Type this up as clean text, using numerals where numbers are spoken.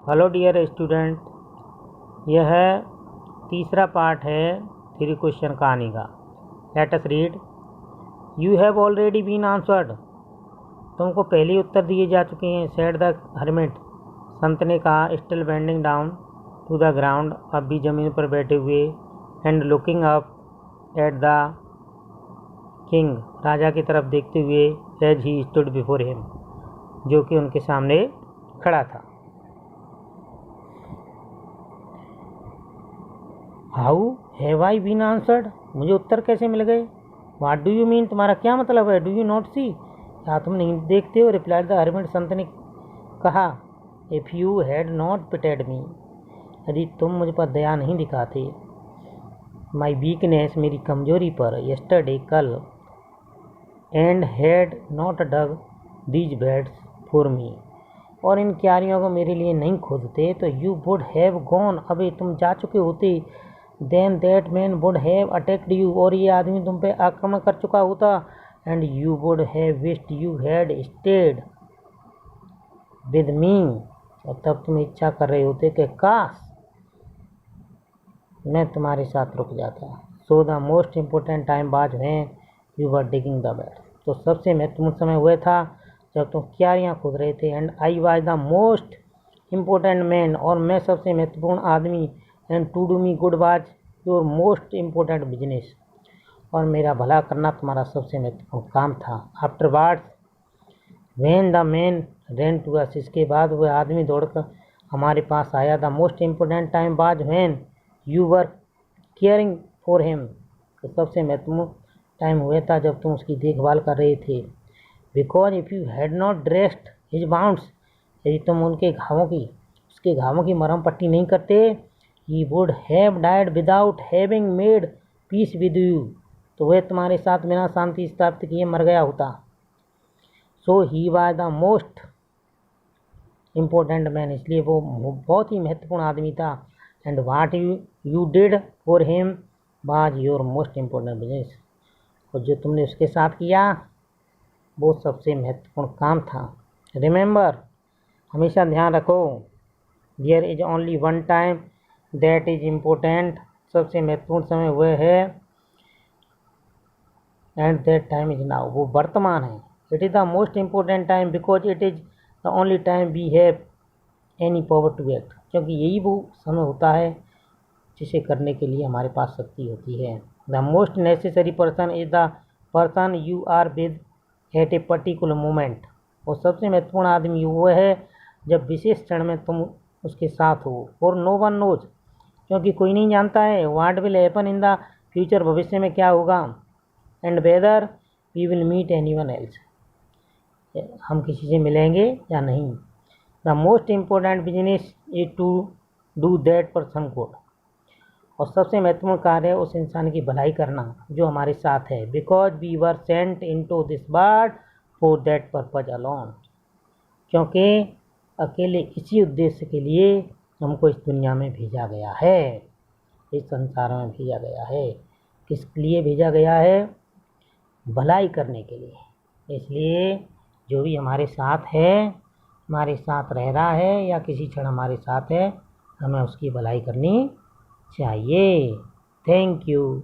Hello dear student, यह तीसरा part है 3 क्वेश्चन कहानी का। Let us read. You have already been answered. तुमको पहले उत्तर दिए जा चुके हैं। सेड द हर्मिट, संत ने कहा। Still bending down to the ground, अब भी जमीन पर बैठे हुए। And looking up at the king, राजा की तरफ देखते हुए। As he stood before him, जो कि उनके सामने खड़ा था। How have I been answered, मुझे उत्तर कैसे मिल गए। वाट डू यू मीन, तुम्हारा क्या मतलब है। डू यू नॉट सी, क्या तुम नहीं देखते हो। रिप्लाइड द हर्मिट, संत ने कहा। If you had not pitied me, यदि तुम मुझ पर दया नहीं दिखाते। माई वीकनेस, मेरी कमजोरी पर। यस्टरडे, कल। And had not dug these beds for me, और इन क्यारियों को मेरे लिए नहीं खोदते, तो यू वुड हैव गॉन, अबे तुम जा चुके होते। Then that man would have attacked you, और ये आदमी तुम पे आक्रमण कर चुका होता। And you would have wished you had stayed with me, और तब तुम इच्छा कर रहे होते कि काश मैं तुम्हारे साथ रुक जाता। So the most important time was when you were digging the bed, तो सबसे महत्वपूर्ण समय हुआ था जब तुम क्यारियाँ खोद रहे थे। And I was the most important man, और मैं सबसे महत्वपूर्ण आदमी। And to do me good was your most important business, और मेरा भला करना तुम्हारा सबसे महत्वपूर्ण काम था। Afterwards when the man ran to us, इसके बाद वह आदमी दौड़कर हमारे पास आया। The most important time was when you were caring for him, तो सबसे महत्वपूर्ण टाइम हुआ था जब तुम उसकी देखभाल कर रहे थे। Because if you had not dressed his bounds, यदि तुम उसके घावों की मरहम पट्टी नहीं करते, he would have died without having made peace with you, तो वह तुम्हारे साथ बिना शांति स्थापित किए मर गया होता। So he was the most important man, इसलिए वो बहुत ही महत्वपूर्ण आदमी था। And what you did for him was your most important business, और जो तुमने उसके साथ किया वो सबसे महत्वपूर्ण काम था। रिमेंबर, हमेशा ध्यान रखो, there is only one time that is important, सबसे महत्वपूर्ण समय वह है। And that time is now, वो वर्तमान है। It is the most important time because it is the only time we have any power to act, क्योंकि यही वो समय होता है जिसे करने के लिए हमारे पास शक्ति होती है। The most necessary person is the person you are with at a particular moment, और सबसे महत्वपूर्ण आदमी वो है जब विशेष क्षण में तुम उसके साथ हो। और नो वन नोज, क्योंकि कोई नहीं जानता है। What will happen in the future, भविष्य में क्या होगा। And whether we will meet anyone else, हम किसी से मिलेंगे या नहीं। The most important business is to do that person good, और सबसे महत्वपूर्ण कार्य है उस इंसान की भलाई करना जो हमारे साथ है। Because we were sent into this world for that purpose alone, क्योंकि अकेले इसी उद्देश्य के लिए हमको इस दुनिया में भेजा गया है, इस संसार में भेजा गया है। किस लिए भेजा गया है, भलाई करने के लिए। इसलिए जो भी हमारे साथ है, हमारे साथ रह रहा है या किसी क्षण हमारे साथ है, हमें उसकी भलाई करनी चाहिए। Thank you.